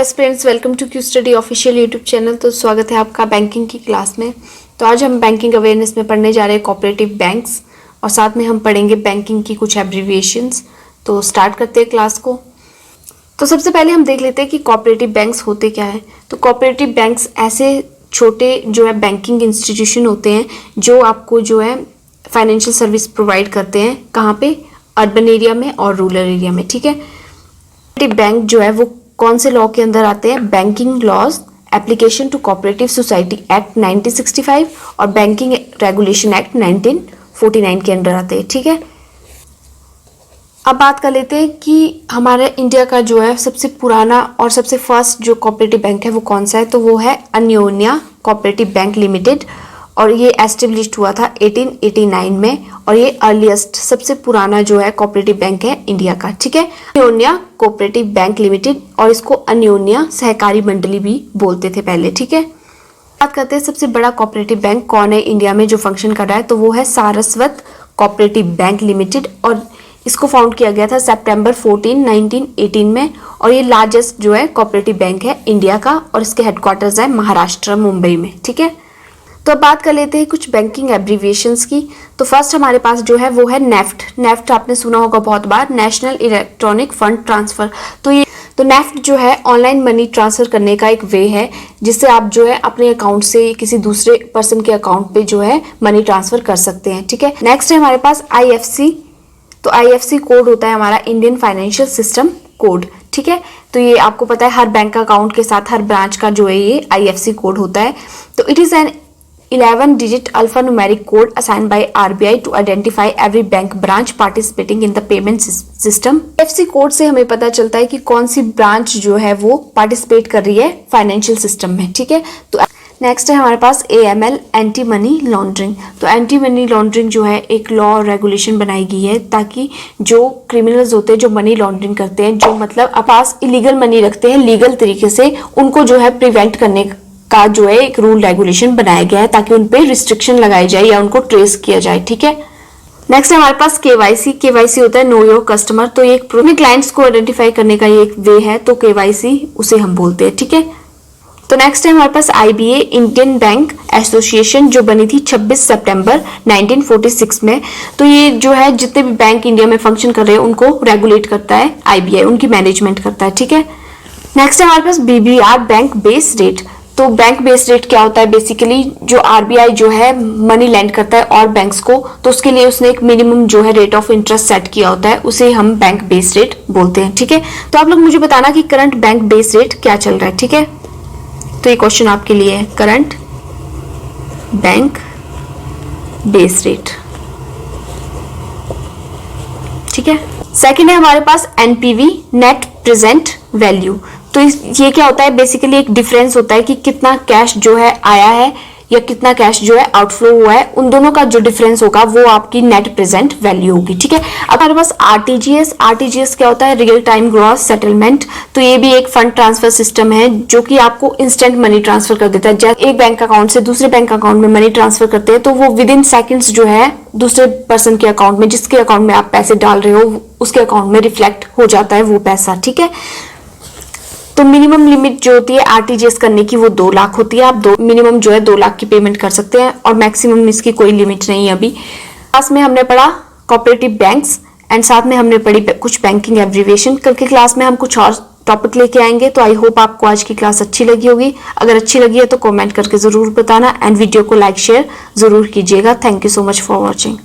Best friends, welcome to Q study official YouTube channel. तो स्वागत है आपका बैंकिंग की क्लास में। तो आज हम बैंकिंग अवेयरनेस में पढ़ने जा रहे हैं कोऑपरेटिव बैंक्स और साथ में हम पढ़ेंगे बैंकिंग की कुछ एब्रीविएशंस। तो स्टार्ट करते हैं क्लास को। तो सबसे पहले हम देख लेते हैं कि कोऑपरेटिव बैंक्स होते क्या है। तो कोऑपरेटिव बैंक्स ऐसे छोटे जो है बैंकिंग इंस्टीट्यूशन होते हैं जो आपको जो है फाइनेंशियल सर्विस प्रोवाइड करते हैं। कहाँ पे? अर्बन एरिया में और रूरल एरिया में। ठीक है। कोऑपरेटिव बैंक जो है वो कौन से लॉ के अंदर आते हैं? Banking laws application to cooperative society act 1965 और बैंकिंग रेगुलेशन एक्ट 1949 के अंदर आते हैं। ठीक है। अब बात कर लेते हैं कि हमारे इंडिया का जो है सबसे पुराना और सबसे फर्स्ट जो कोऑपरेटिव बैंक है वो कौन सा है। तो वो है अन्योन्या कोऑपरेटिव बैंक लिमिटेड और ये एस्टेब्लिश्ड हुआ था 1889 में और ये अर्लीस्ट सबसे पुराना जो है कोऑपरेटिव बैंक है इंडिया का। ठीक है। अन्योन्या कोऑपरेटिव बैंक लिमिटेड और इसको अन्योन्या सहकारी मंडली भी बोलते थे पहले। ठीक है। बात करते हैं सबसे बड़ा कोऑपरेटिव बैंक कौन है इंडिया में जो फंक्शन कर रहा है। तो वो है सारस्वत कोऑपरेटिव बैंक लिमिटेड और इसको फाउंड किया गया था सितंबर 14, 1918 में और ये लार्जेस्ट जो है कोऑपरेटिव बैंक है इंडिया का और इसके हेडक्वार्टर्स है महाराष्ट्र मुंबई में। ठीक है। तो अब बात कर लेते हैं कुछ बैंकिंग एब्रीविएशंस की। तो फर्स्ट हमारे पास जो है वो है नेफ्ट। नेफ्ट आपने सुना होगा बहुत बार, नेशनल इलेक्ट्रॉनिक फंड ट्रांसफर। तो नेफ्ट जो है ऑनलाइन मनी ट्रांसफर करने का एक वे है जिससे आप जो है अपने अकाउंट से किसी दूसरे पर्सन के अकाउंट पे जो है मनी ट्रांसफर कर सकते हैं। ठीक है। नेक्स्ट है हमारे पास IFC। तो IFC कोड होता है हमारा इंडियन फाइनेंशियल सिस्टम कोड। ठीक है। तो ये आपको पता है हर बैंक अकाउंट के साथ हर ब्रांच का जो है ये IFC कोड होता है। तो it is an 11-digit alphanumeric code assigned by RBI to identify every bank branch participating in the payment system। IFC code से हमें पता चलता है कि कौन सी ब्रांच जो है वो पार्टिसिपेट कर रही है फाइनेंशियल सिस्टम में। ठीक है। तो नेक्स्ट है हमारे पास AML एंटी मनी लॉन्ड्रिंग। तो एंटी मनी लॉन्ड्रिंग जो है एक लॉ और रेगुलेशन बनाई गई है ताकि जो क्रिमिनल्स होते हैं जो मनी लॉन्ड्रिंग करते हैं, जो मतलब पास इलीगल मनी रखते हैं लीगल तरीके से, उनको जो है प्रिवेंट करने का जो है एक रूल रेगुलेशन बनाया गया है ताकि उन पे रिस्ट्रिक्शन लगाई जाए या उनको ट्रेस किया जाए। ठीक है। नेक्स्ट है हमारे पास KYC। KYC होता है नो योर कस्टमर। तो ये अपने क्लाइंट्स को आइडेंटिफाई करने का ये एक वे है, तो KYC उसे हम बोलते हैं। ठीक है। तो नेक्स्ट है हमारे पास IBA इंडियन बैंक एसोसिएशन जो बनी थी 26 सितंबर 1946 में। तो ये जो है जितने भी बैंक इंडिया में फंक्शन कर रहे हैं उनको रेगुलेट करता है IBA, उनकी मैनेजमेंट करता है। ठीक है। नेक्स्ट है हमारे पास BBR बैंक बेस रेट। तो बैंक बेस रेट क्या होता है? बेसिकली जो RBI जो है मनी लैंड करता है और बैंक्स को, तो उसके लिए उसने एक मिनिमम जो है रेट ऑफ इंटरेस्ट सेट किया होता है, उसे हम बैंक बेस रेट बोलते हैं। ठीक है। तो आप लोग मुझे बताना कि करंट बैंक बेस रेट क्या चल रहा है। ठीक है। तो ये क्वेश्चन आपके लिए है, करंट बैंक बेस रेट। ठीक है। सेकंड है हमारे पास NPV नेट प्रेजेंट वैल्यू। तो ये क्या होता है? बेसिकली एक डिफरेंस होता है कि कितना कैश जो है आया है या कितना कैश जो है आउटफ्लो हुआ है, उन दोनों का जो डिफरेंस होगा वो आपकी नेट प्रेजेंट वैल्यू होगी। ठीक है। अब हमारे पास RTGS क्या होता है? Real time gross settlement. तो ये भी एक फंड ट्रांसफर सिस्टम है जो कि आपको इंस्टेंट मनी ट्रांसफर कर देता है। जैसे एक बैंक अकाउंट से दूसरे बैंक अकाउंट में मनी ट्रांसफर करते हैं तो वो विद इन सेकेंड्स जो है दूसरे पर्सन के अकाउंट में, जिसके अकाउंट में आप पैसे डाल रहे हो, उसके अकाउंट में रिफ्लेक्ट हो जाता है वो पैसा। ठीक है। तो मिनिमम लिमिट जो होती है RTGS करने की वो 2 लाख होती है। आप मिनिमम जो है 2 लाख की पेमेंट कर सकते हैं और मैक्सिमम इसकी कोई लिमिट नहीं है। अभी क्लास में हमने पढ़ा कोऑपरेटिव बैंक्स एंड साथ में हमने पढ़ी कुछ बैंकिंग एब्रीविएशन। कल की क्लास में हम कुछ और टॉपिक लेके आएंगे। तो आई होप आपको आज की क्लास अच्छी लगी होगी। अगर अच्छी लगी है तो कॉमेंट करके जरूर बताना एंड वीडियो को लाइक शेयर जरूर कीजिएगा। Thank you so much for watching.